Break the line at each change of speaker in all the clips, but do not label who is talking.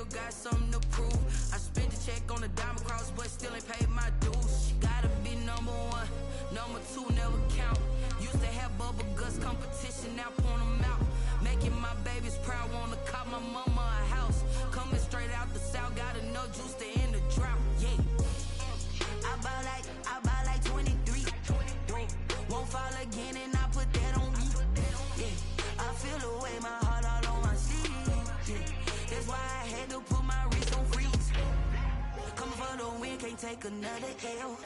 still got something to prove. I spent the check on the diamond cross, but still ain't paid my dues. Gotta be number one, number two never count. Used to have bubble guts competition, now point them out. Making my babies proud, wanna cop my mama a house. Coming straight out the south, got enough juice to end the drought. Yeah, I buy like 23. Won't fall again, and I put that on me. Yeah, I feel the way, my heart all on my sleeve. Yeah, that's why I had to put my wrist on freeze. Coming for the win, can't take another L.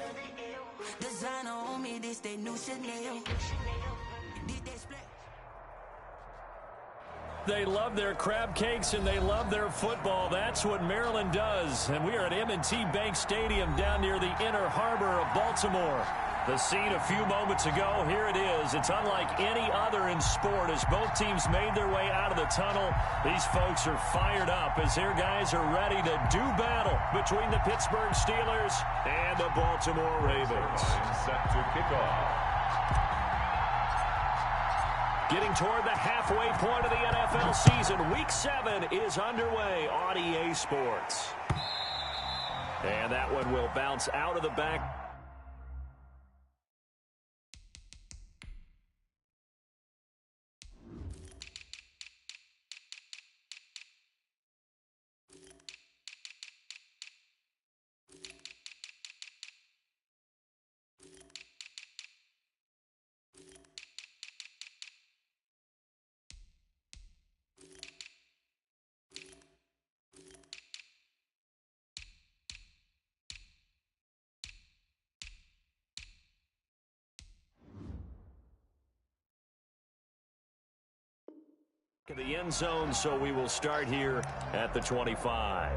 Designer on me, this that new Chanel. Did that splash?
They love their crab cakes and they love their football. That's what Maryland does. And we are at M&T Bank Stadium down near the Inner Harbor of Baltimore. The scene a few moments ago, here it is. It's unlike any other in sport as both teams made their way out of the tunnel. These folks are fired up as their guys are ready to do battle between the Pittsburgh Steelers and the Baltimore Ravens.
Set to kick off.
Getting toward the halfway point of the NFL season. Week 7 is underway on EA Sports. And that one will bounce out of the back. The end zone, so we will start here at the 25.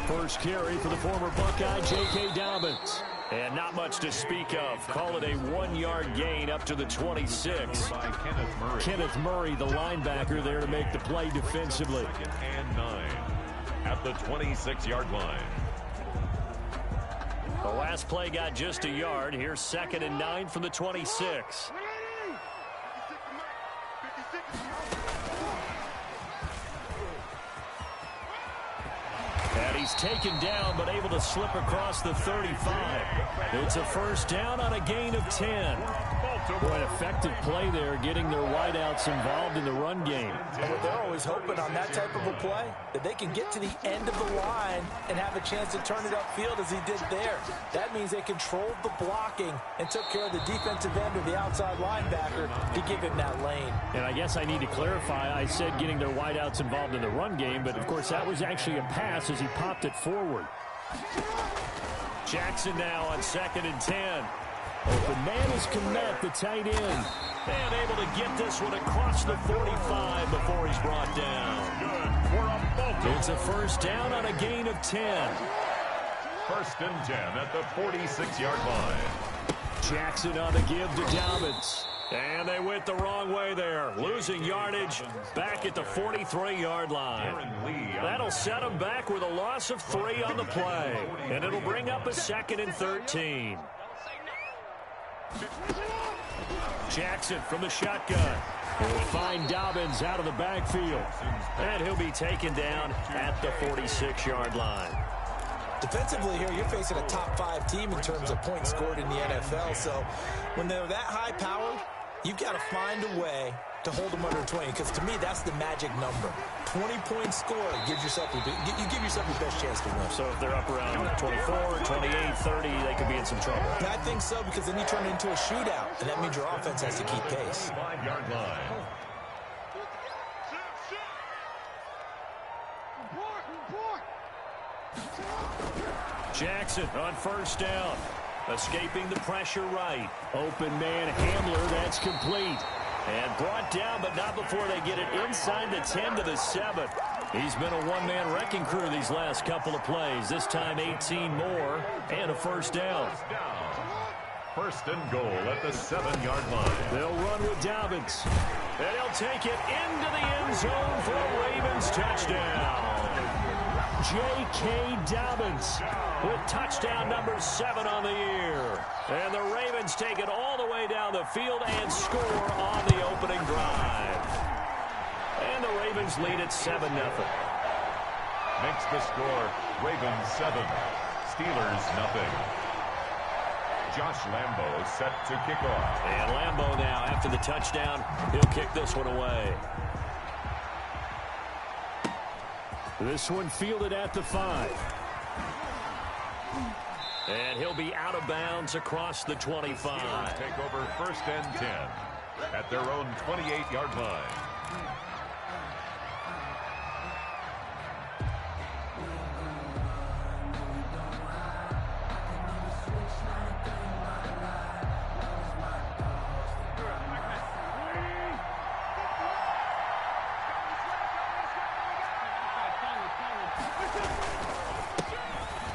First carry for the former Buckeye, J.K. Dobbins. And not much to speak of. Call it a 1-yard gain up to the 26.
By
Kenneth Murray, the linebacker, there to make the play defensively.
2nd and 9 at the 26-yard line.
The last play got just a yard. Here's 2nd and 9 from the 26. He's taken down, but able to slip across the 35. It's a first down on a gain of 10. Boy, an effective play there, getting their wideouts involved in the run game.
And what they're always hoping on that type of a play, that they can get to the end of the line and have a chance to turn it upfield as he did there. That means they controlled the blocking and took care of the defensive end or the outside linebacker to give him that lane.
And I guess I need to clarify, I said getting their wideouts involved in the run game, but of course that was actually a pass as he popped it forward. Jackson now on 2nd and 10. Open man is Kmet, the tight end. And able to get this one across the 45 before he's brought down. It's a first down on a gain of 10.
1st and 10 at the 46-yard line.
Jackson on the give to Dobbins. And they went the wrong way there. Losing yardage back at the 43-yard line. That'll set them back with a loss of 3 on the play. And it'll bring up a 2nd and 13. Jackson from the shotgun. Will find Dobbins out of the backfield. And he'll be taken down at the 46-yard line.
Defensively here, you're facing a top 5 team in terms of points scored in the NFL. So when they're that high-powered, you've got to find a way to hold them under 20, because to me, that's the magic number. 20 points scored gives yourself you give yourself your best chance to win.
So if they're up around 24, 28, 30, they could be in some trouble.
I think so, because then you turn it into a shootout, and that means your offense has to keep pace.
5-yard line.
Jackson on first down. Escaping the pressure right. Open man Hamler, that's complete. And brought down, but not before they get it inside the 10 to the 7. He's been a one-man wrecking crew these last couple of plays. This time 18 more and a first down.
first and goal at the 7-yard line.
They'll run with Dobbins. And he'll take it into the end zone for a Ravens touchdown. J.K. Dobbins with touchdown number 7 on the year. And the Ravens take it all the way down the field and score on the opening drive. And the Ravens lead at 7-0.
Makes the score Ravens 7, Steelers nothing. Josh Lambo set to kick off.
And Lambo now, after the touchdown, he'll kick this one away. This one fielded at the 5. And he'll be out of bounds across the 25.
Steelers take over first and 10 at their own 28-yard line.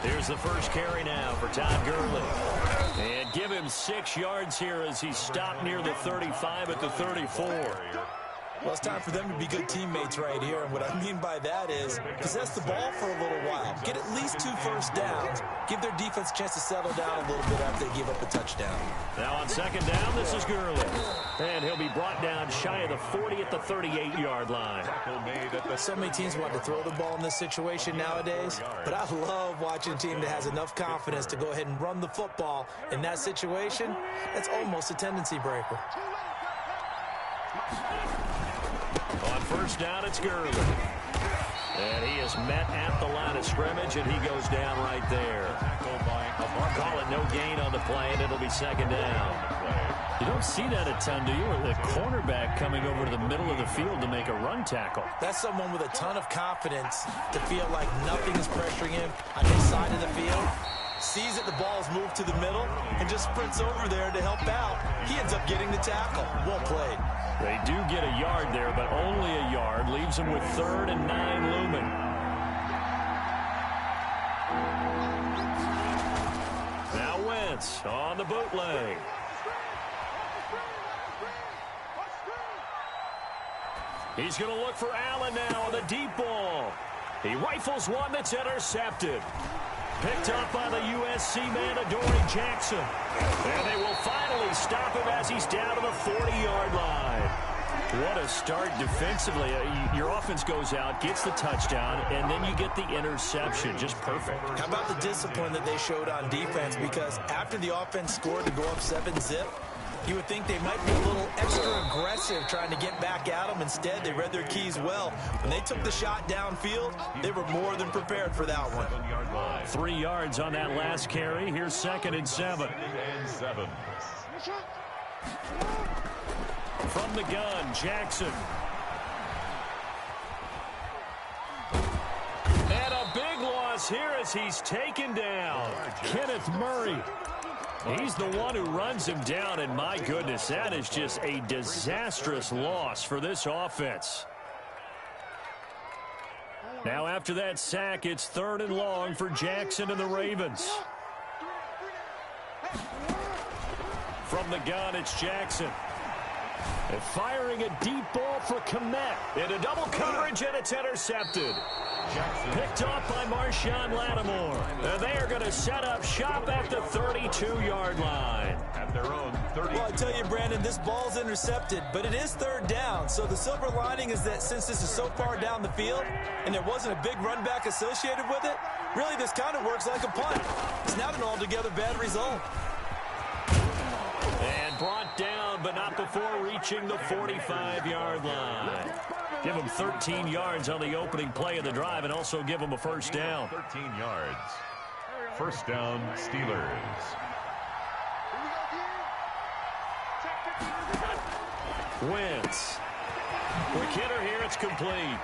Here's the first carry now for Todd Gurley. And give him 6 yards here as he's stopped near the 35 at the 34.
Well, it's time for them to be good teammates right here. And what I mean by that is possess the ball for a little while. Get at least 2 first downs. Give their defense a chance to settle down a little bit after they give up a touchdown.
Now on second down, this is Gurley. And he'll be brought down shy of the 40 at the 38-yard line.
So many teams want to throw the ball in this situation nowadays, but I love watching a team that has enough confidence to go ahead and run the football in that situation. That's almost a tendency breaker.
On first down, it's Gurley. And he is met at the line of scrimmage, and he goes down right there. Call it no gain on the play, and it'll be second down. You don't see that a ton, do you? The cornerback coming over to the middle of the field to make a run tackle.
That's someone with a ton of confidence to feel like nothing is pressuring him on his side of the field. Sees that the ball is moved to the middle and just sprints over there to help out. He ends up getting the tackle. Well played.
They do get a yard there, but only a yard. Leaves them with 3rd and 9 looming. Now Wentz on the bootleg. He's going to look for Allen now on the deep ball. He rifles one that's intercepted. Picked up by the USC man, Adoree Jackson. And they will finally stop him as he's down to the 40-yard line. What a start defensively. Your offense goes out, gets the touchdown, and then you get the interception. Just perfect.
How about the discipline that they showed on defense? Because after the offense scored to go up 7-zip, you would think they might be a little extra aggressive trying to get back at them. Instead, they read their keys well. When they took the shot downfield, they were more than prepared for that one.
3 yards on that last carry. Here's 2nd and 7. From the gun, Jackson. And a big loss here as he's taken down. Kenneth Murray. He's the one who runs him down, and my goodness, that is just a disastrous loss for this offense. Now after that sack, it's 3rd and long for Jackson and the Ravens. From the gun, it's Jackson. And firing a deep ball for Kmet. Into double coverage, and it's intercepted. Picked off by Marshawn Lattimore. And they are going to set up shop at the 32-yard line.
At their own 30.
Well, I tell you, Brandon, this ball's intercepted, but it is 3rd down. So the silver lining is that since this is so far down the field and there wasn't a big run back associated with it, really this kind of works like a punt. It's not an altogether bad result.
And brought down, but not before reaching the 45-yard line. Give them 13 yards on the opening play of the drive and also give them a first down.
13 yards. First down, Steelers.
Wentz. Quick hitter here, it's complete.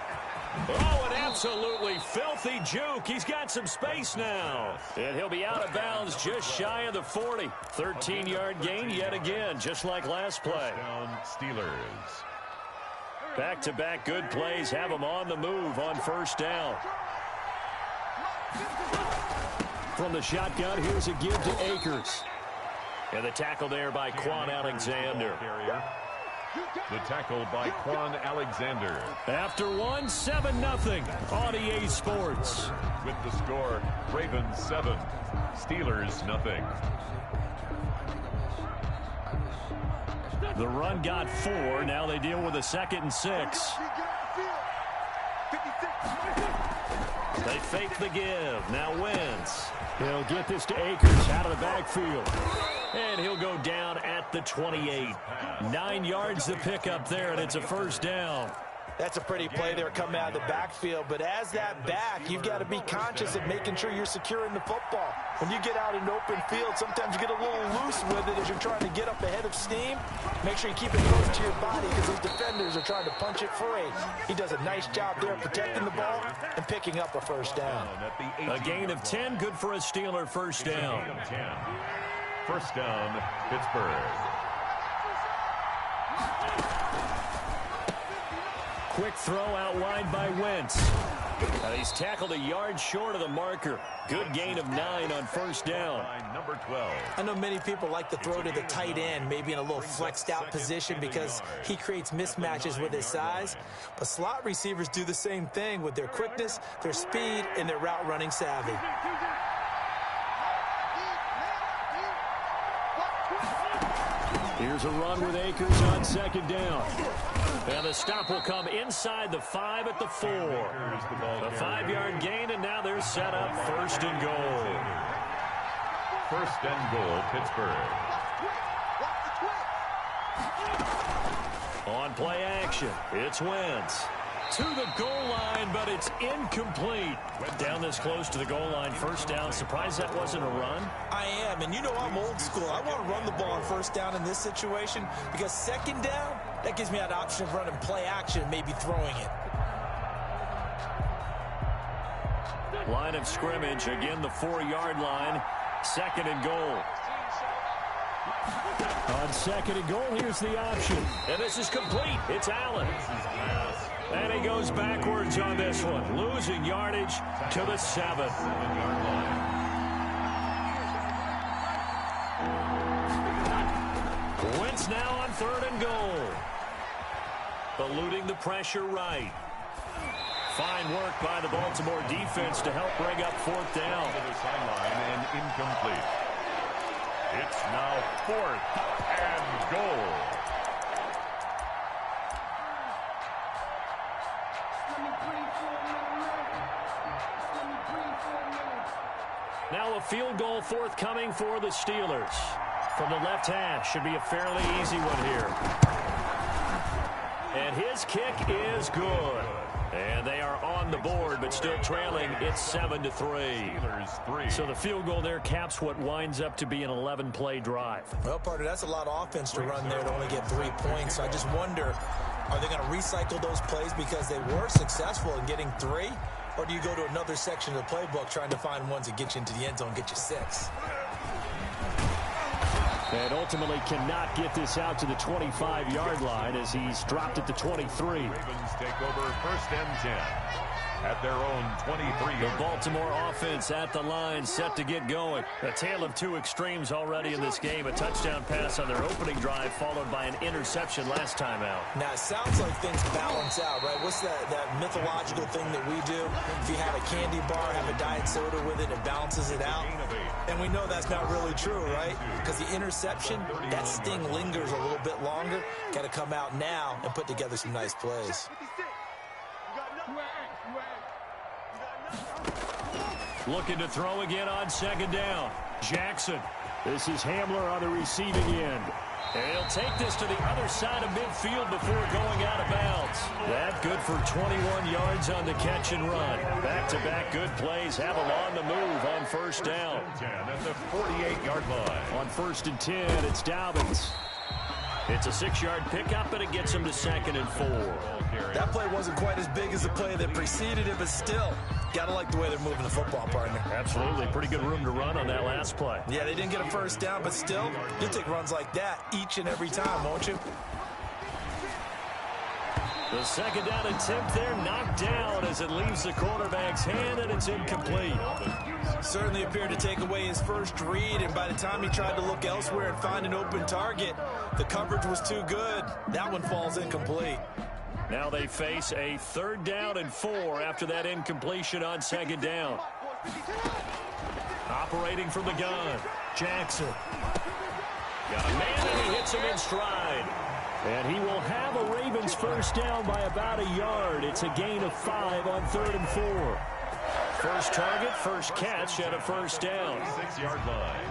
Oh, an absolutely filthy juke. He's got some space now. And he'll be out of bounds just shy of the 40. 13-yard gain yet again, just like last play.
Down, Steelers.
Back-to-back good plays have them on the move on first down. From the shotgun, here's a give to Akers. And the tackle there by Quan Alexander.
The tackle by Quan Alexander.
After one, 7-0 on EA Sports.
With the score, Ravens 7, Steelers 0.
The run got 4. Now they deal with a 2nd and 6. They fake the give. Now Wentz. He'll get this to Akers out of the backfield. And he'll go down at the 28. 9 yards to pick up there, and it's a 1st down.
That's a pretty play there coming out of the backfield. But as that back, you've got to be conscious of making sure you're securing the football. When you get out in open field, sometimes you get a little loose with it as you're trying to get up ahead of steam. Make sure you keep it close to your body because those defenders are trying to punch it free. He does a nice job there protecting the ball and picking up a 1st down.
A gain of 10, good for a Steeler 1st down.
1st down, Pittsburgh.
Quick throw out wide by Wentz. He's tackled a yard short of the marker. Good gain of 9 on 1st down.
Number 12.
I know many people like to throw to the tight end, maybe in a little flexed out position because he creates mismatches with his size. But slot receivers do the same thing with their quickness, their speed, and their route running savvy.
Here's a run with Akers on 2nd down. And the stop will come inside the 5 at the 4. A 5-yard gain, and now they're set up 1st and goal.
1st and goal, Pittsburgh.
On play action, it's Wentz. To the goal line, but it's incomplete. Down this close to the goal line, 1st down. Surprised that wasn't a run?
I am, and you know I'm old school. I want to run the ball on 1st down in this situation because 2nd down, that gives me that option of running play action, maybe throwing it.
Line of scrimmage, again the 4-yard line. 2nd and goal. On 2nd and goal, here's the option. And this is complete. It's Allen. And he goes backwards on this one, losing yardage to the 7. Wentz now on 3rd and goal. Eluding the pressure right. Fine work by the Baltimore defense to help bring up 4th down.
To the sideline and incomplete. It's now 4th and goal.
Now a field goal forthcoming for the Steelers. From the left hash, should be a fairly easy one here. And his kick is good. And they are on the board, but still trailing. It's 7-3. So the field goal there caps what winds up to be an 11-play drive.
Well, partner, that's a lot of offense to run there to only get 3 points. So I just wonder, are they going to recycle those plays because they were successful in getting 3? Or do you go to another section of the playbook trying to find ones that get you into the end zone and get you 6?
And ultimately cannot get this out to the 25-yard line as he's dropped it to 23.
Ravens take over 1st and 10 at their own 23.
The Baltimore offense at the line, set to get going. A tale of 2 extremes already in this game. A touchdown pass on their opening drive, followed by an interception last time out.
Now, it sounds like things balance out, right? What's that mythological thing that we do? If you have a candy bar, have a diet soda with it, it balances it out. And we know that's not really true, right? Because the interception, that sting lingers a little bit longer. Got to come out now and put together some nice plays.
Looking to throw again on 2nd down. Jackson. This is Hamler on the receiving end. And he'll take this to the other side of midfield before going out of bounds. That good for 21 yards on the catch and run. Back-to-back good plays have him on the move on 1st down.
At the 48-yard line.
On 1st and 10, it's Dobbins. It's a 6-yard pickup, and it gets him to 2nd and 4.
That play wasn't quite as big as the play that preceded it, but still, gotta like the way they're moving the football, partner.
Absolutely. Pretty good room to run on that last play.
Yeah, they didn't get a 1st down, but still, you'll take runs like that each and every time, won't you?
The second down attempt there knocked down as it leaves the quarterback's hand, and it's incomplete.
Certainly appeared to take away his first read, and by the time he tried to look elsewhere and find an open target, the coverage was too good. That one falls incomplete.
Now they face a 3rd down and 4 after that incompletion on 2nd down. Operating from the gun, Jackson. Got a man, and he hits him in stride. And he will have a Ravens first down by about a yard. It's a gain of 5 on 3rd and 4. First target, first catch, and a first down.
6-yard line.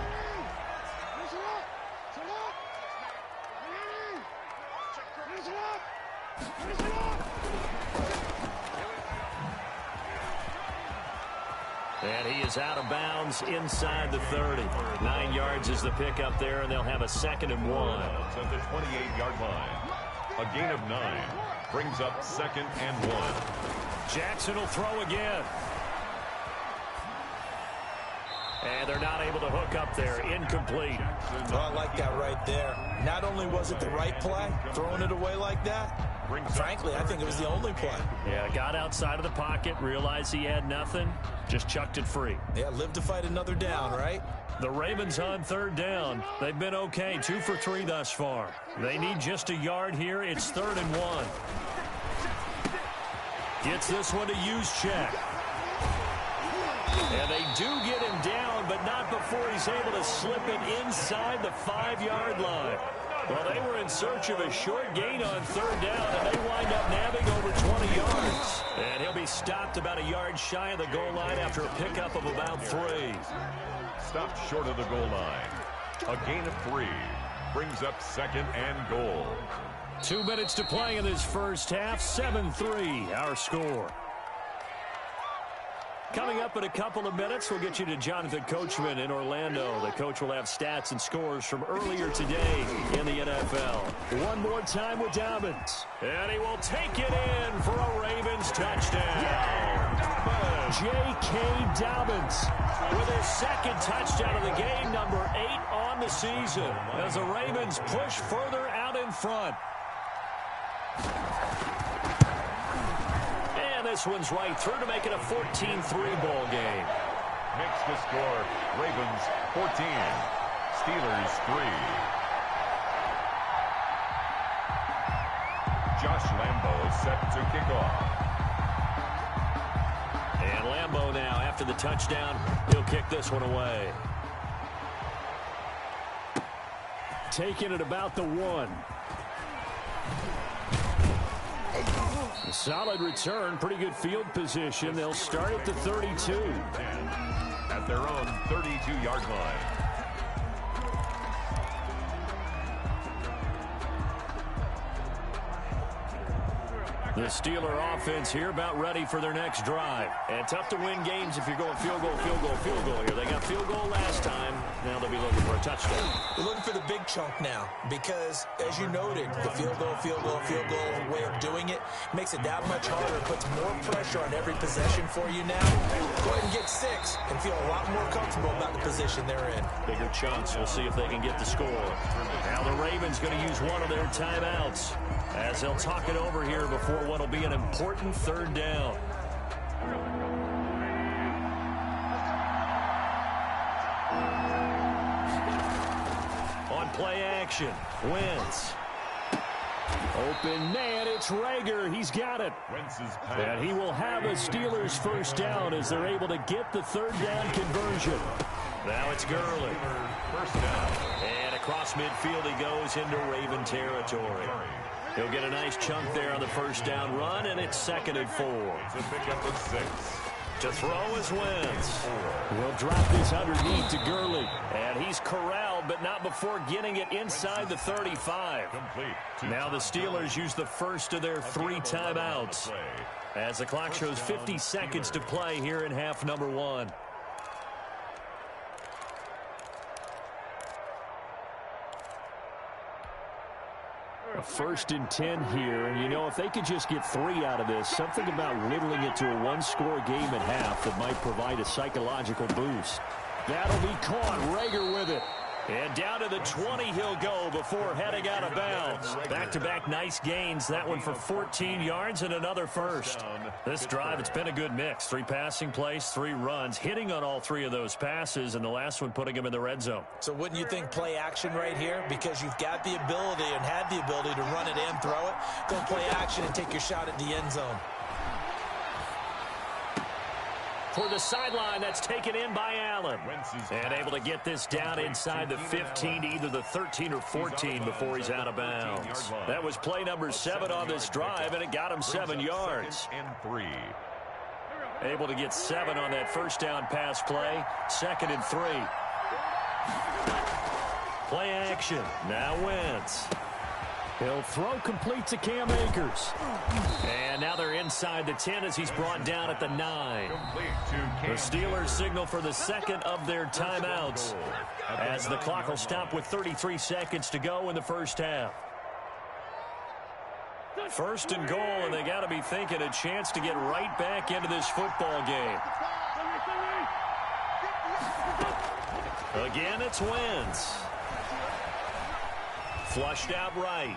And he is out of bounds inside the 30. 9 yards is the pickup there, and they'll have a 2nd and 1.
At the 28-yard line. A gain of 9 brings up 2nd and 1.
Jackson will throw again. And they're not able to hook up there. Incomplete.
Oh, I like that right there. Not only was it the right play, throwing it away like that, frankly, I think it was the only play.
Yeah, got outside of the pocket, realized he had nothing, just chucked it free.
Yeah, live to fight another down, right?
The Ravens on 3rd down. They've been okay, 2 for 3 thus far. They need just a yard here. It's 3rd and 1. Gets this one to Juszczyk. And they do get him down, but not before he's able to slip it inside the 5-yard line. Well, they were in search of a short gain on 3rd down, and they wind up nabbing over 20 yards. And he'll be stopped about a yard shy of the goal line after a pickup of about 3.
Stopped short of the goal line. A gain of 3 brings up 2nd and goal.
2 minutes to play in this first half. 7-3 our score. Coming up in a couple of minutes, we'll get you to Jonathan Coachman in Orlando. The coach will have stats and scores from earlier today in the NFL. One more time with Dobbins. And he will take it in for a Ravens touchdown. J.K. Dobbins with his 2nd touchdown of the game, number 8 on the season, as the Ravens push further out in front. This one's right through to make it a 14-3 ball game.
Makes the score Ravens 14, Steelers 3. Josh Lambo set to kick off.
And Lambo now, after the touchdown, he'll kick this one away. Taking it about the 1. Solid return, pretty good field position. They'll start at the 32.
At their own 32-yard line.
The Steeler offense here about ready for their next drive. And tough to win games if you're going field goal, field goal, field goal here. They got field goal last time. Now they'll be looking for a touchdown.
They're looking for the big chunk now because, as you noted, the field goal, field goal, field goal way of doing it makes it that much harder, puts more pressure on every possession for you now. Go ahead and get 6 and feel a lot more comfortable about the position they're in.
Bigger chunks. We'll see if they can get the score. Now the Ravens going to use one of their timeouts as they'll talk it over here before what will be an important 3rd down. On play action, Wentz. Open man, it's Rager. He's got it. And he will have a Steelers first down as they're able to get the 3rd down conversion. Now it's Gurley.
First down.
And across midfield he goes into Raven territory. He'll get a nice chunk there on the first down run, and it's 2nd and 4.
It's a pickup of 6.
To throw is Wentz. He'll drop this underneath to Gurley. And he's corralled, but not before getting it inside the 35.
Complete.
Now the Steelers use the first of their 3 timeouts as the clock shows 50 seconds to play here in half number 1. A 1st and 10 here, and you know, if they could just get 3 out of this, something about whittling it to a 1-score game at half that might provide a psychological boost. That'll be caught. Rager with it. And down to the 20 he'll go before heading out of bounds. Back-to-back nice gains. That one for 14 yards and another first. This drive, it's been a good mix. 3 passing plays, 3 runs, hitting on all 3 of those passes, and the last one putting him in the red zone.
So wouldn't you think play action right here? Because you've got the ability and had the ability to run it and throw it. Go play action and take your shot at the end zone.
For the sideline, that's taken in by Allen. And able to get this down inside the 15 to either the 13 or 14 before he's out of bounds. That was play number 7 on this drive, and it got him 7 yards. Able to get 7 on that first down pass play. 2nd and 3. Play action. Now Wentz. He'll throw complete to Cam Akers. And now they're inside the 10 as he's brought down at the 9. The Steelers signal for the 2nd of their timeouts as the clock will stop with 33 seconds to go in the first half. 1st and goal, and they got to be thinking a chance to get right back into this football game. Again, it's Wentz. Flushed out right.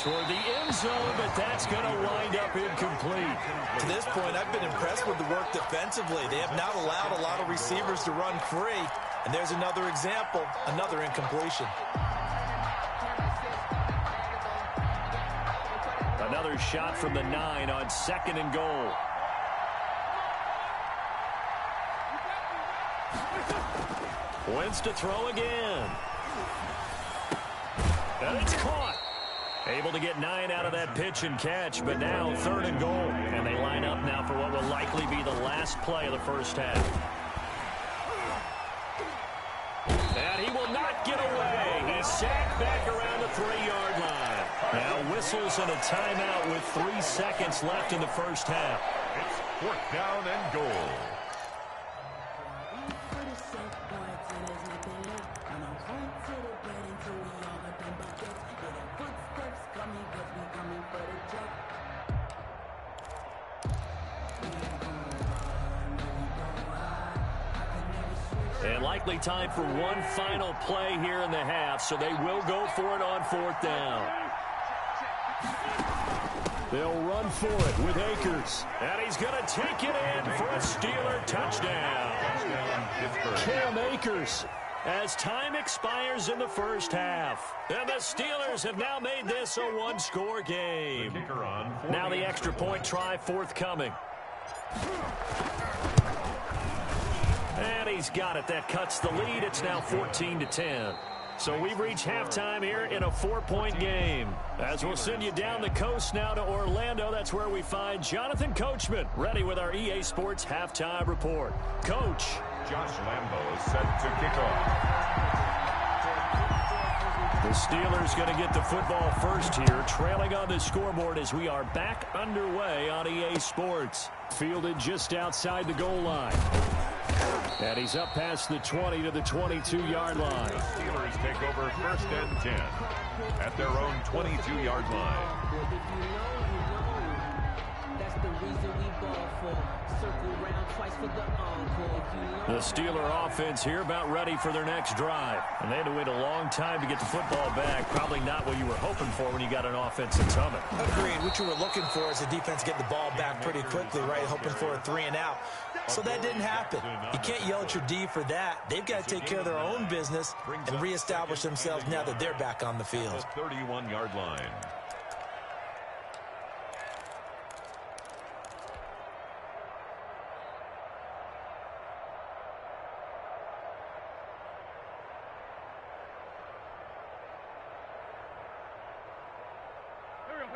Toward the end zone, but that's going to wind up incomplete.
To this point, I've been impressed with the work defensively. They have not allowed a lot of receivers to run free. And there's another example, another incompletion.
Another shot from the 9 on 2nd and goal. Wentz to throw again. And it's caught. Able to get 9 out of that pitch and catch, but now 3rd and goal. And they line up now for what will likely be the last play of the first half. And he will not get away. He's sacked back around the 3-yard line. Now whistles and a timeout with 3 seconds left in the first half.
It's 4th down and goal.
And likely time for one final play here in the half, so they will go for it on 4th down. They'll run for it with Akers. And he's going to take it in for a Steeler touchdown. Cam Akers as time expires in the first half. And the Steelers have now made this a 1-score game. Now the extra point try forthcoming. And he's got it. That cuts the lead. It's now 14-10. So we've reached halftime here in a 4-point game. As we'll send you down the coast now to Orlando, that's where we find Jonathan Coachman ready with our EA Sports Halftime Report. Coach.
Josh Lambo is set to kick off.
The Steelers going to get the football first here, trailing on the scoreboard as we are back underway on EA Sports. Fielded just outside the goal line. And he's up past the 20 to the 22-yard line.
The Steelers take over 1st and 10 at their own 22-yard line.
The Steeler offense here about ready for their next drive. And they had to wait a long time to get the football back. Probably not what you were hoping for when you got an offense that's humming.
Agreed. What you were looking for is the defense get the ball back pretty quickly, right? Hoping for a 3 and out. So that didn't happen. You can't yell at your D for that. They've got to take care of their own business and reestablish themselves now that they're back on the field.
31-yard line.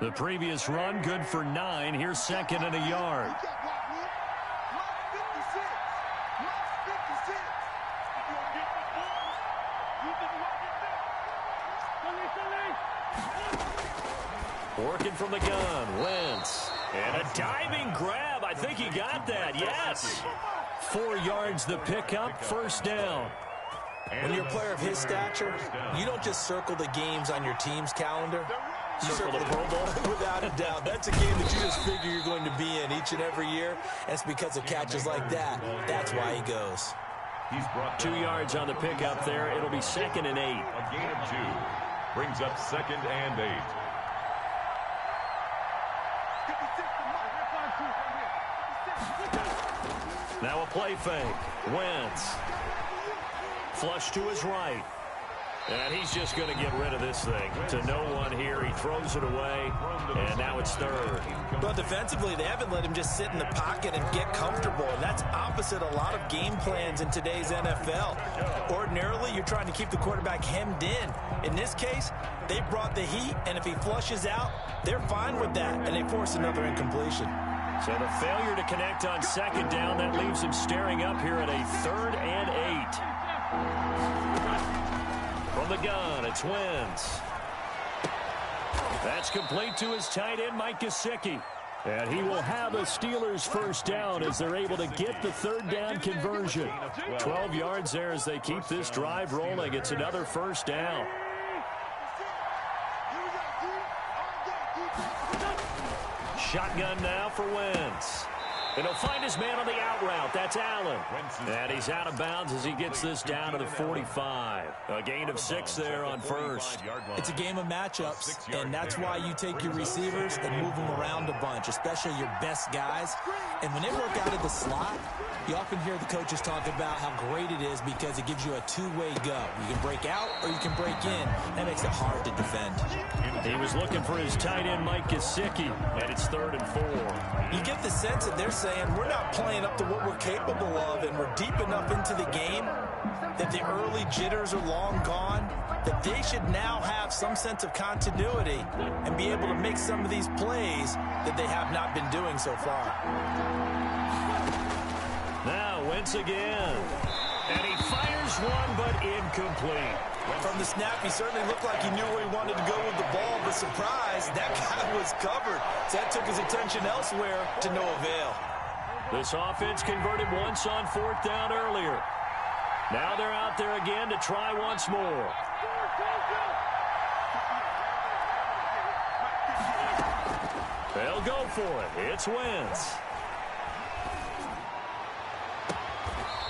The previous run good for 9. Here's 2nd and a yard. Working from the gun, Wentz. And a diving grab. I think he got that. Yes. 4 yards the pickup, 1st down.
When you're a player of his stature, you don't just circle the games on your team's calendar. You circle the Pro Bowl. Without a doubt. That's a game that you just figure you're going to be in each and every year. And it's because of catches like that. That's why he goes.
2 yards on the pickup there. It'll be 2nd and 8.
A gain of 2 brings up 2nd and 8.
Now a play fake. Wentz. Flush to his right. And he's just going to get rid of this thing. To no one here. He throws it away. And now it's 3rd.
Well, defensively, they haven't let him just sit in the pocket and get comfortable. And that's opposite a lot of game plans in today's NFL. Ordinarily, you're trying to keep the quarterback hemmed in. In this case, they brought the heat, and if he flushes out, they're fine with that, and they force another incompletion.
So the failure to connect on 2nd down, that leaves him staring up here at a 3rd and 8. From the gun, it's Wentz. That's complete to his tight end, Mike Gesicki. And he will have a Steelers first down as they're able to get the 3rd down conversion. 12 yards there as they keep this drive rolling. It's another first down. Shotgun now for Wentz. And he'll find his man on the out route. That's Allen. And he's out of bounds as he gets this down to the 45. A gain of 6 there on 1st.
It's a game of matchups, and that's why you take your receivers and move them around a bunch, especially your best guys. And when they work out of the slot, you often hear the coaches talk about how great it is because it gives you a two-way go. You can break out or you can break in. That makes it hard to defend.
He was looking for his tight end, Mike Gesicki, and it's 3rd and 4.
You get the sense that they're saying we're not playing up to what we're capable of, and we're deep enough into the game that the early jitters are long gone, that they should now have some sense of continuity and be able to make some of these plays that they have not been doing so far.
Now Wentz again. And he fires one, but incomplete.
From the snap, he certainly looked like he knew where he wanted to go with the ball, but surprise, that guy was covered. So that took his attention elsewhere to no avail.
This offense converted once on 4th down earlier. Now they're out there again to try once more. They'll go for it. It's Wentz.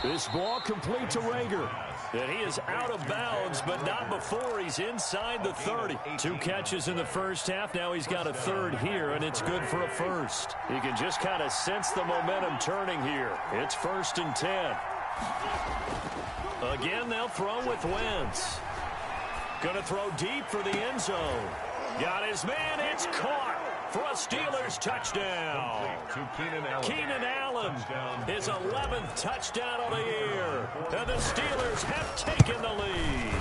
This ball complete to Rager. And he is out of bounds, but not before he's inside the 30. 2 catches in the first half. Now he's got a 3rd here, and it's good for a 1st. You can just kind of sense the momentum turning here. It's 1st and 10. Again, they'll throw with Wentz. Going to throw deep for the end zone. Got his man. It's caught for a Steelers touchdown. Keenan Allen, his 11th touchdown of the year. And the Steelers have taken the lead.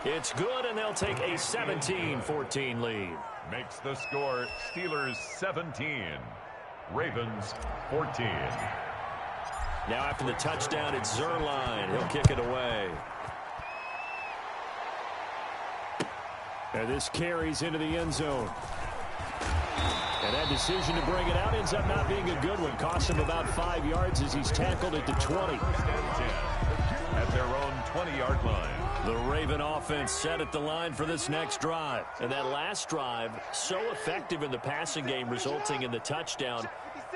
It's good, and they'll take a 17-14 lead.
Makes the score Steelers 17, Ravens 14.
Now after the touchdown, it's Zerline. He'll kick it away. And this carries into the end zone. And that decision to bring it out ends up not being a good one. Costs him about 5 yards as he's tackled at the 20.
At their own 20-yard line.
The Raven offense set at the line for this next drive. And that last drive, so effective in the passing game, resulting in the touchdown.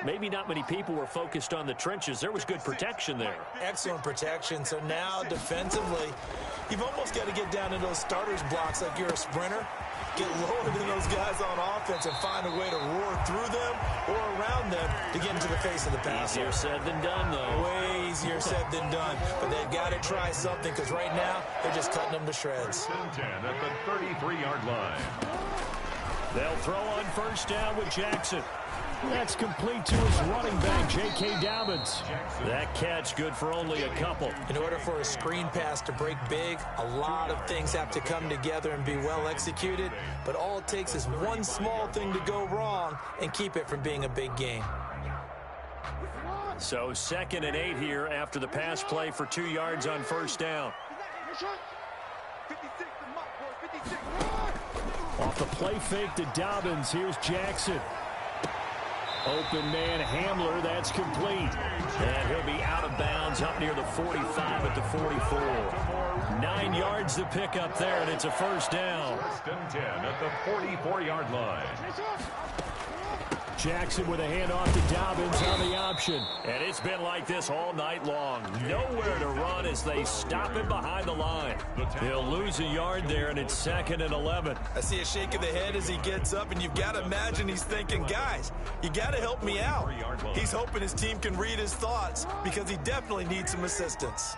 Maybe not many people were focused on the trenches. There was good protection there.
Excellent protection. So now defensively, you've almost got to get down into those starters blocks like you're a sprinter. Get lower than those guys on offense and find a way to roar through them or around them to get into the face of the passer.
Easier said than done, though.
Way easier said than done. But they've got to try something because right now they're just cutting them to shreds.
10 at the 33-yard line.
They'll throw on 1st down with Jackson. That's complete to his running back, J.K. Dobbins. That catch good for only a couple.
In order for a screen pass to break big, a lot of things have to come together and be well executed. But all it takes is one small thing to go wrong and keep it from being a big game.
So 2nd and 8 here after the pass play for 2 yards on 1st down. Off the play fake to Dobbins, here's Jackson. Open man Hamler, that's complete. And he'll be out of bounds up near the 45 at the 44. 9 yards to pick up there, and it's a 1st down.
1st and 10 at the 44-yard line.
Jackson with a handoff to Dobbins on the option. And it's been like this all night long. Nowhere to run as they stop him behind the line. He'll lose a yard there, and it's 2nd and 11.
I see a shake of the head as he gets up, and you've got to imagine he's thinking, guys, you got to help me out. He's hoping his team can read his thoughts because he definitely needs some assistance.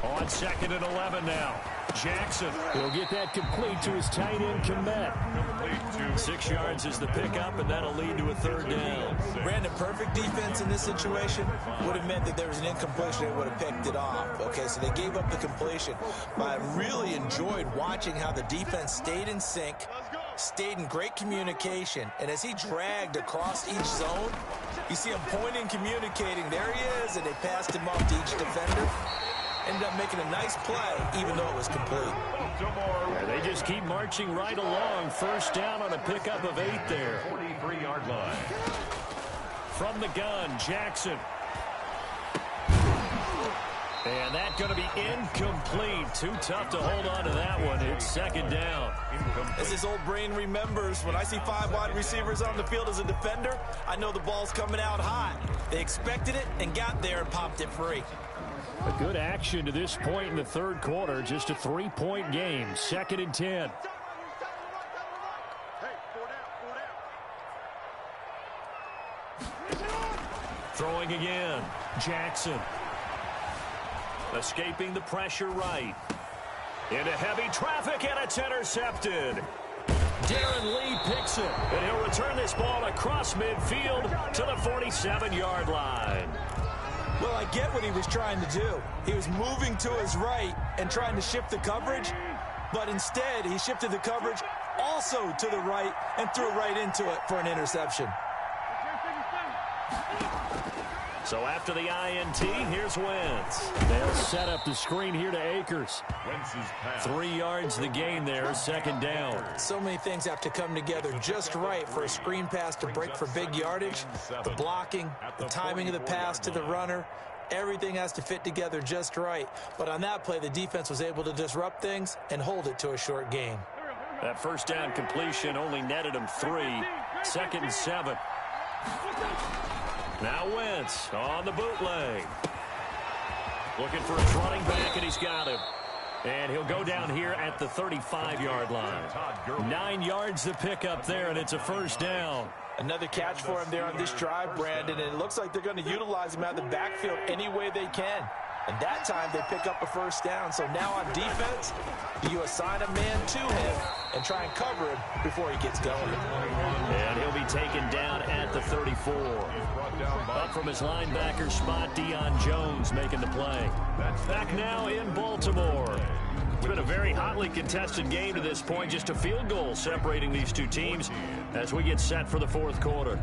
On 2nd and 11 now. Jackson will get that complete to his tight end, Komet. 6 yards is the pickup, and that'll lead to a 3rd down.
Brandon, perfect defense in this situation would have meant that there was an incompletion. They would have picked it off. Okay, so they gave up the completion. But I really enjoyed watching how the defense stayed in sync, stayed in great communication, and as he dragged across each zone, you see him pointing, communicating. There he is, and they passed him off to each defender. Ended up making a nice play, even though it was complete.
Yeah, they just keep marching right along. 1st down on a pickup of 8 there.
43-yard line.
From the gun, Jackson. And that's going to be incomplete. Too tough to hold on to that one. It's 2nd down.
As his old brain remembers, when I see 5 wide receivers on the field as a defender, I know the ball's coming out hot. They expected it and got there and popped it free.
A good action to this point in the 3rd quarter. Just a 3-point game. 2nd and 10. Throwing again. Jackson. Escaping the pressure right. Into heavy traffic, and it's intercepted. Darren Lee picks it, and he'll return this ball across midfield to the 47-yard line.
Well, I get what he was trying to do. He was moving to his right and trying to shift the coverage, but instead he shifted the coverage also to the right and threw right into it for an interception.
So after the INT, here's Wentz. They'll set up the screen here to Akers. 3 yards the gain there, 2nd down.
So many things have to come together just right for a screen pass to break for big yardage. The blocking, the timing of the pass to the runner, everything has to fit together just right. But on that play, the defense was able to disrupt things and hold it to a short gain.
That 1st down completion only netted him 3. 2nd and 7. Now Wentz on the bootleg. Looking for his running back, and he's got him. And he'll go down here at the 35-yard line. 9 yards to pick up there, and it's a 1st down.
Another catch for him there on this drive, Brandon, and it looks like they're going to utilize him out of the backfield any way they can. And that time they pick up a 1st down. So now on defense, you assign a man to him and try and cover him before he gets going.
And he'll be taken down at the 34. Up from his linebacker spot, Deion Jones making the play. Back now in Baltimore. It's been a very hotly contested game to this point. Just a field goal separating these two teams as we get set for the 4th quarter.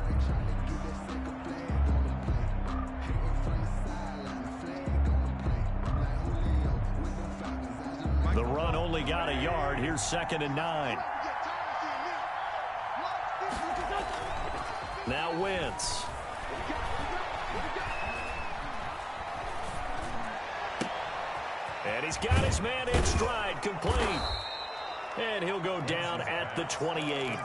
The run only got a yard. Here's 2nd and 9. Now Wentz. And he's got his man in stride, complete. And he'll go down at the 28.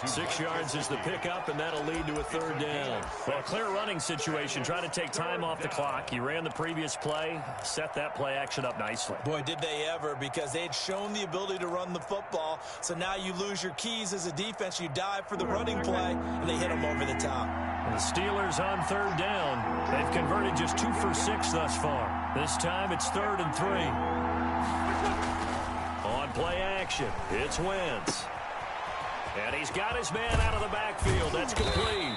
6 yards is the pickup, and that'll lead to a 3rd down. Well, a clear running situation. Trying to take time off the clock. He ran the previous play, set that play action up nicely.
Boy, did they ever, because they had shown the ability to run the football. So now you lose your keys as a defense. You dive for the running play, and they hit them over the top.
The Steelers on 3rd down. They've converted just 2 for 6 thus far. This time it's 3rd and 3. On play action, it's Wentz. And he's got his man out of the backfield. That's complete.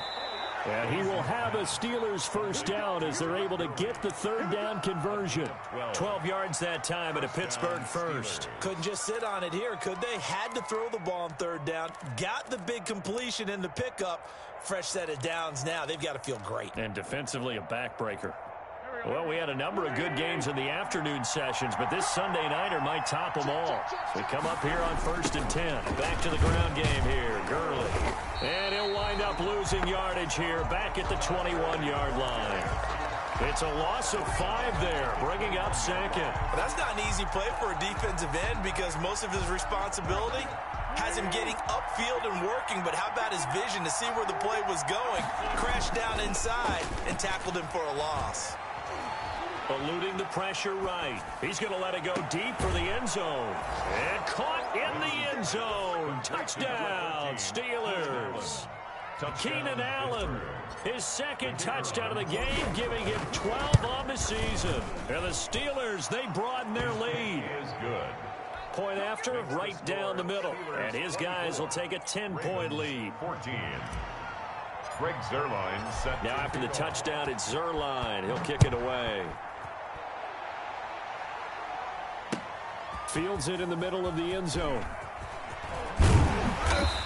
And he will have a Steelers 1st down as they're able to get the 3rd down conversion. 12 yards that time at a Pittsburgh 1st.
Couldn't just sit on it here, could they? Had to throw the ball on 3rd down. Got the big completion in the pickup. Fresh set of downs now. They've got to feel great.
And defensively a backbreaker. Well, we had a number of good games in the afternoon sessions, but this Sunday nighter might top them all. So we come up here on 1st and 10. Back to the ground game here. Gurley. And he'll wind up losing yardage here back at the 21-yard line. It's a loss of 5 there, bringing up second.
Well, that's not an easy play for a defensive end because most of his responsibility has him getting upfield and working, but how about his vision to see where the play was going, crashed down inside, and tackled him for a loss.
Eluding the pressure right. He's going to let it go deep for the end zone. And caught in the end zone. Touchdown, Steelers. Keenan Allen, his second touchdown of the game, giving him 12 on the season. And the Steelers, they broaden their lead.
Is good.
Point after, right down the middle. And his guys will take a 10-point lead.
14. Greg Zuerlein set.
Now after the touchdown, it's Zuerlein. He'll kick it away. Fields it in the middle of the end zone.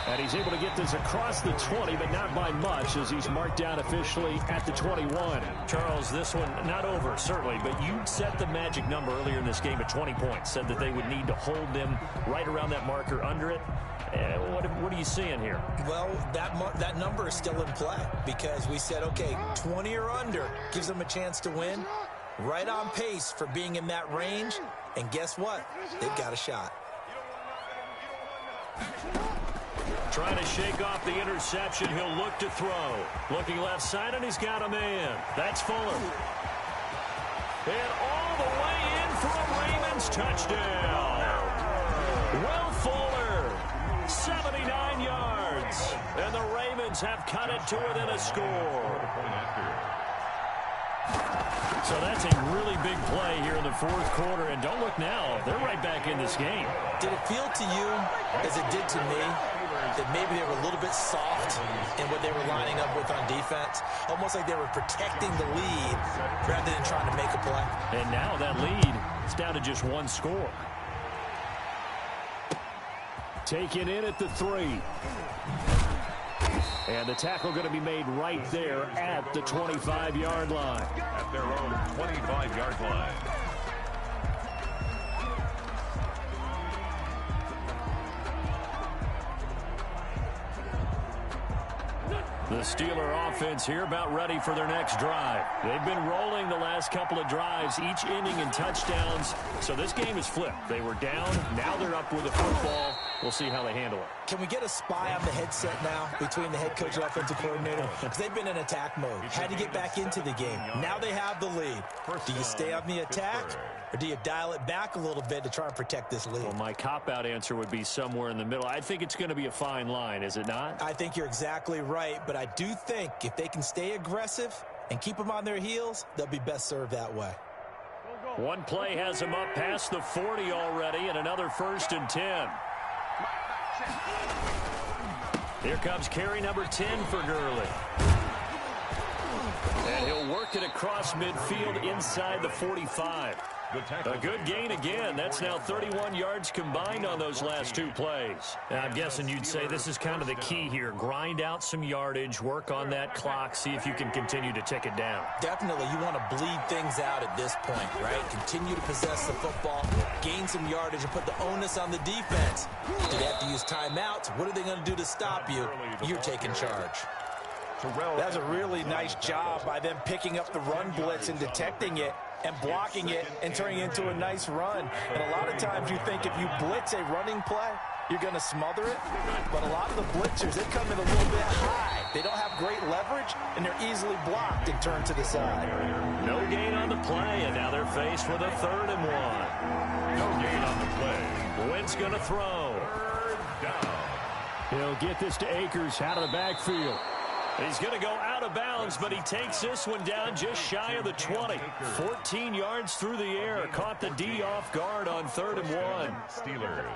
And he's able to get this across the 20, but not by much, as he's marked down officially at the 21. Charles, this one not over, certainly, but you set the magic number earlier in this game at 20 points. Said that they would need to hold them right around that marker under it. What are you seeing here?
Well, that number is still in play because we said, okay, 20 or under gives them a chance to win. Right on pace for being in that range. And guess what? They've got a shot.
Trying to shake off the interception. He'll look to throw. Looking left side, and he's got a man. That's Fuller. And all the way in for a Ravens touchdown. Will Fuller, 79 yards. And the Ravens have cut it to within a score. So that's a really big play here in the fourth quarter. And don't look now. They're right back in this game.
Did it feel to you, as it did to me, that maybe they were a little bit soft in what they were lining up with on defense? Almost like they were protecting the lead rather than trying to make a play.
And now that lead is down to just one score. Taken in at the 3. And the tackle going to be made right there at the 25-yard line.
At their own 25-yard line.
The Steeler offense here about ready for their next drive. They've been rolling the last couple of drives, each inning in touchdowns. So this game is flipped. They were down. Now they're up with the football. We'll see how they handle it.
Can we get a spy on the headset now between the head coach and offensive coordinator? Because they've been in attack mode. Had to get back into the game. Now they have the lead. Do you stay on the attack, or do you dial it back a little bit to try and protect this lead?
Well, my cop-out answer would be somewhere in the middle. I think it's going to be a fine line, is it not?
I think you're exactly right, but I do think if they can stay aggressive and keep them on their heels, they'll be best served that way.
One play has them up past the 40 already, and another 1st and 10. Here comes carry number 10 for Gurley. And he'll work it across midfield inside the 45. A good gain again. That's now 31 yards combined on those last 2 plays. Now, I'm guessing you'd say this is kind of the key here. Grind out some yardage, work on that clock, see if you can continue to tick it down.
Definitely, you want to bleed things out at this point, right? Continue to possess the football, gain some yardage, and put the onus on the defense. Do they have to use timeouts? What are they going to do to stop you? You're taking charge. That's a really nice job by them picking up the run blitz and detecting it and blocking it and turning it into a nice run. And a lot of times you think if you blitz a running play, you're going to smother it. But a lot of the blitzers, they come in a little bit high. They don't have great leverage, and they're easily blocked and turned to the side.
No gain on the play, and now they're faced with a 3rd and 1.
No gain on the play.
Wynn's going to throw.
3rd down.
He'll get this to Akers out of the backfield. He's going to go out of bounds, but he takes this one down just shy of the 20. 14 yards through the air. Caught the D off guard on 3rd and 1.
Steelers.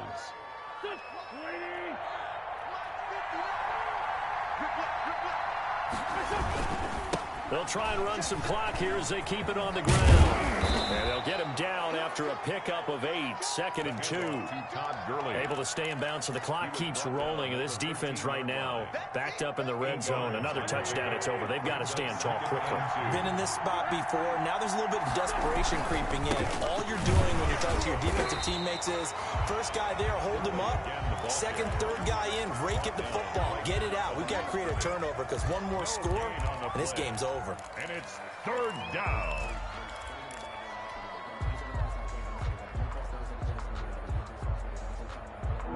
They'll try and run some clock here as they keep it on the ground. And they'll get him down after a pickup of 8. 2nd and 2. Able to stay in bounds, so the clock keeps rolling. And this defense right now backed up in the red zone. Another touchdown, it's over. They've got to stand tall quickly.
Been in this spot before. Now there's a little bit of desperation creeping in. All you're doing when you're talking to your defensive teammates is, first guy there, hold him up. 2nd, 3rd guy in, rake at the football. Get it out. We've got to create a turnover because one more score, and this game's over. over.
And it's third down.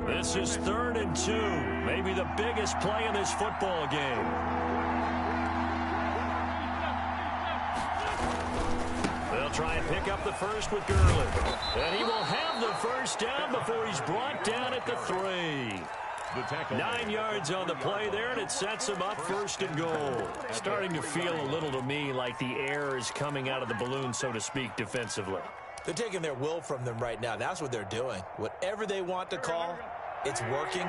This is 3rd and 2. Maybe the biggest play in this football game. They'll try and pick up the first with Gurley. And he will have the first down before he's brought down at the 3. 9 yards on the play there, and it sets him up 1st and goal. Starting to feel a little to me like the air is coming out of the balloon, so to speak, defensively.
They're taking their will from them right now. That's what they're doing. Whatever they want to call, it's working.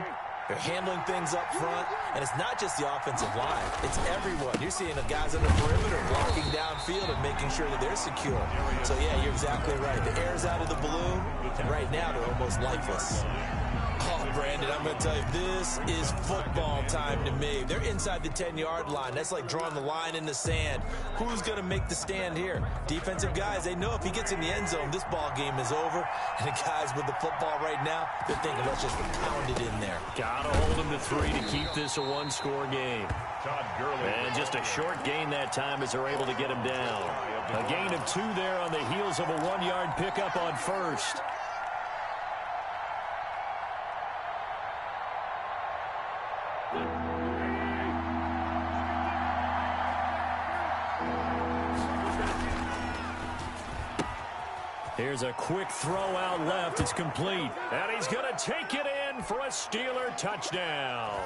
They're handling things up front, and it's not just the offensive line. It's everyone. You're seeing the guys on the perimeter blocking downfield and making sure that they're secure. So, yeah, you're exactly right. The air's out of the balloon, and right now they're almost lifeless. Oh, Brandon, I'm going to tell you, this is football time to me. They're inside the 10-yard line. That's like drawing the line in the sand. Who's going to make the stand here? Defensive guys, they know if he gets in the end zone, this ball game is over. And the guys with the football right now, they're thinking, let's just pound it in there.
Got to hold him to 3 to keep this a one-score game. And just a short gain that time as they're able to get him down. A gain of 2 there on the heels of a 1-yard pickup on first. Here's a quick throw out left. It's complete. And he's going to take it in for a Steeler touchdown.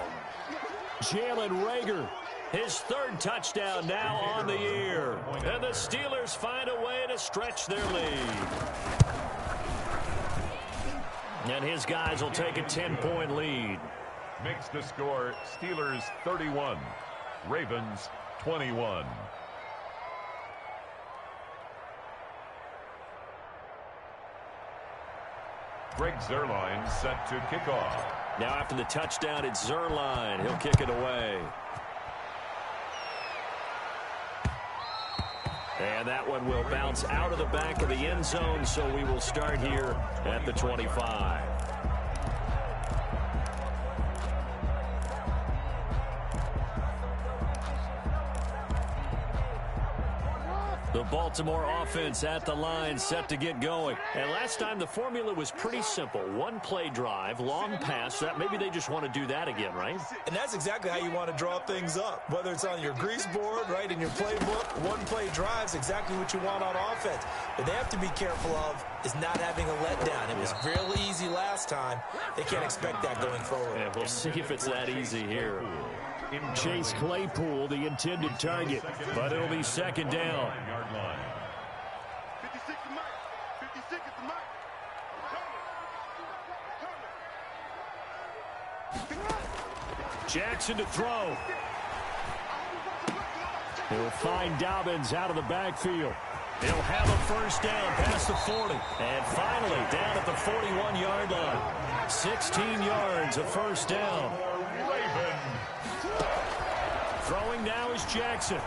Jalen Reagor, his 3rd touchdown now on the year. And the Steelers find a way to stretch their lead. And his guys will take a 10-point lead.
Makes the score Steelers 31, Ravens 21. Greg Zuerlein set to kick off.
Now after the touchdown, it's Zuerlein. He'll kick it away. And that one will bounce out of the back of the end zone, so we will start here at the 25. The Baltimore offense at the line, set to get going. And last time the formula was pretty simple. 1-play drive, long pass. That maybe they just want to do that again, right?
And that's exactly how you want to draw things up. Whether it's on your grease board, right, in your playbook, 1-play drive's exactly what you want on offense. But they have to be careful of is not having a letdown. It was real easy last time. They can't expect that going forward.
Yeah, we'll see if it's that easy here. Chase Claypool, the intended target, but it'll be 2nd down.
56 is Mike. 56 is Mike.
Jackson to throw. He'll find Dobbins out of the backfield. He'll have a 1st down past the 40. And finally down at the 41-yard line. 16 yards, a 1st down. Throwing now is Jackson.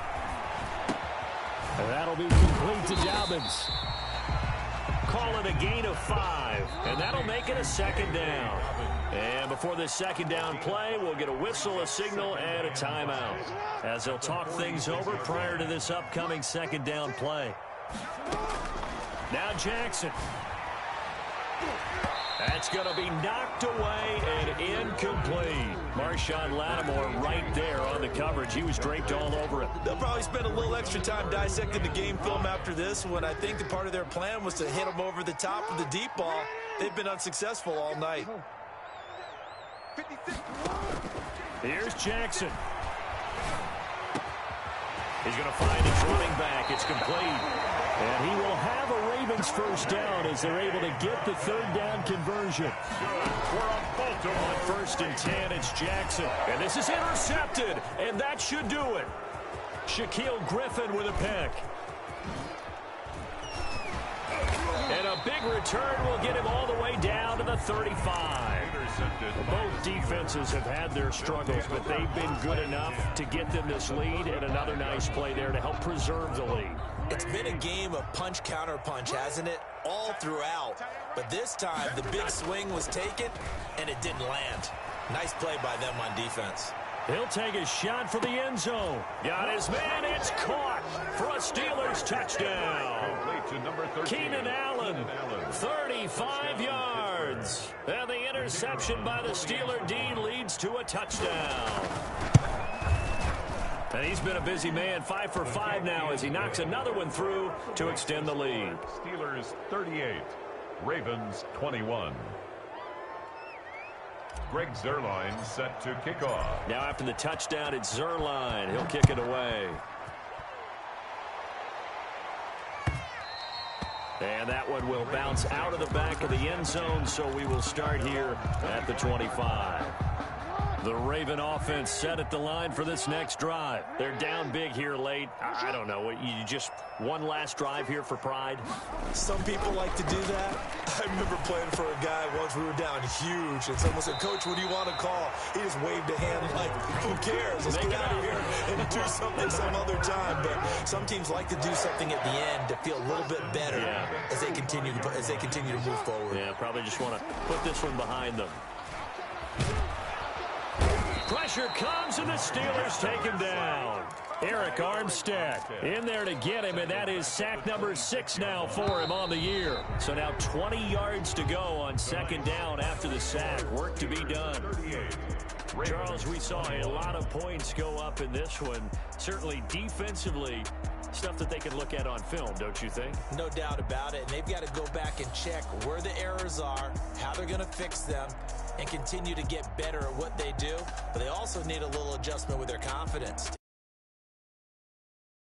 And that'll be complete to Dobbins. Call it a gain of 5. And that'll make it a 2nd down. And before this 2nd down play, we'll get a whistle, a signal, and a timeout, as they'll talk things over prior to this upcoming 2nd down play. Now Jackson. That's going to be knocked away and incomplete. Marshawn Lattimore right there on the coverage. He was draped all over it.
They'll probably spend a little extra time dissecting the game film after this, when I think the part of their plan was to hit him over the top of the deep ball. They've been unsuccessful all night.
56.
Here's Jackson. He's going to find his running back. It's complete. And he will have a Ravens 1st down as they're able to get the 3rd down conversion. On 1st and 10, it's Jackson. And this is intercepted, and that should do it. Shaquille Griffin with a pick. And a big return will get him all the way down to the 35. Both defenses have had their struggles, but they've been good enough to get them this lead, and another nice play there to help preserve the lead.
It's been a game of punch-counter-punch, hasn't it? All throughout. But this time, the big swing was taken, and it didn't land. Nice play by them on defense.
He'll take a shot for the end zone. Got his man. It's caught for a Steelers touchdown.
Complete to number 13.
Keenan Allen, 35 yards. And the interception by the Steeler D leads to a touchdown. And he's been a busy man, 5 for 5 now as he knocks another one through to extend the lead.
Steelers 38, Ravens 21. Greg Zuerlein set to kick off.
Now after the touchdown, it's Zuerlein. He'll kick it away. And that one will bounce out of the back of the end zone, so we will start here at the 25. The Raven offense set at the line for this next drive. They're down big here late. I don't know. You just one last drive here for pride?
Some people like to do that. I remember playing for a guy once. We were down huge, and someone said, "Coach, what do you want to call?" He just waved a hand like, "Who cares? Let's get out of here and do something some other time." But some teams like to do something at the end to feel a little bit better as they continue to move forward.
Yeah, probably just want to put this one behind them. Pressure comes, and the Steelers take him down. Eric Armstead in there to get him, and that is sack number 6 now for him on the year. So now 20 yards to go on second down after the sack. Work to be done. Charles, we saw a lot of points go up in this one. Certainly defensively, stuff that they can look at on film, don't you think?
No doubt about it. And they've got to go back and check where the errors are, how they're going to fix them, and continue to get better at what they do. But they also need a little adjustment with their confidence.